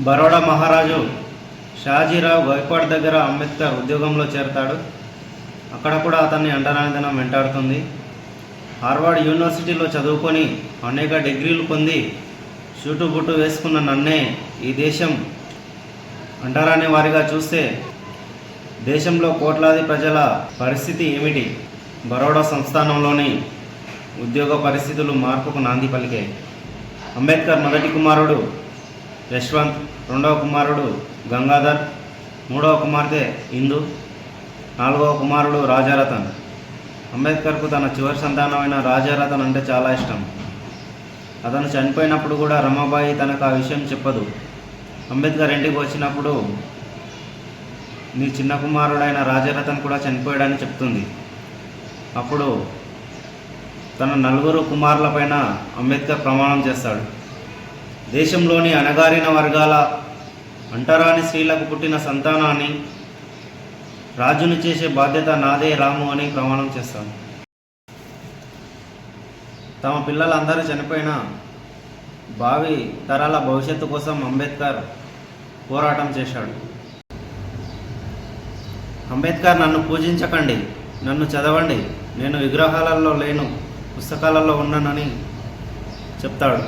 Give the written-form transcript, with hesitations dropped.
బరోడా మహారాజు షాజీరావు గైక్వాడ్ దగ్గర అంబేద్కర్ ఉద్యోగంలో చేరతాడు. అక్కడ కూడా అతన్ని అంటరానితనం వెంటాడుతుంది. హార్వర్డ్ యూనివర్సిటీలో చదువుకొని అనేక డిగ్రీలు పొంది షూటుబుట్టు వేసుకున్న నన్నే ఈ దేశం అంటరాని వారిగా చూస్తే దేశంలో కోట్లాది ప్రజల పరిస్థితి ఏమిటి? బరోడా సంస్థానంలోని ఉద్యోగ పరిస్థితులు మార్పుకు నాంది పలికాయి. అంబేద్కర్ మొదటి కుమారుడు యశ్వంత్, రెండవ కుమారుడు గంగాధర్, మూడవ కుమార్తె ఇందు, నాలుగవ కుమారుడు రాజారతన్. అంబేద్కర్కు తన చివరి సంతానమైన రాజారతన్ అంటే చాలా ఇష్టం. అతను చనిపోయినప్పుడు కూడా రమాబాయి తనకు ఆ విషయం చెప్పదు. అంబేద్కర్ ఇంటికి వచ్చినప్పుడు నీ చిన్న కుమారుడైన రాజారతన్ కూడా చనిపోయాడని చెప్తుంది. అప్పుడు తన నలుగురు కుమారులపైన అంబేద్కర్ ప్రమాణం చేస్తాడు. దేశంలోని అణగారిన వర్గాల అంటరాని స్త్రీలకు పుట్టిన సంతానాన్ని రాజును చేసే బాధ్యత నాదే రాము అని ప్రమాణం చేస్తాడు. తమ పిల్లలందరూ చనిపోయిన భావి తరాల భవిష్యత్తు కోసం అంబేద్కర్ పోరాటం చేశాడు. అంబేద్కర్ నన్ను పూజించకండి, నన్ను చదవండి, నేను విగ్రహాలలో లేను, పుస్తకాలలో ఉన్నానని చెప్తాడు.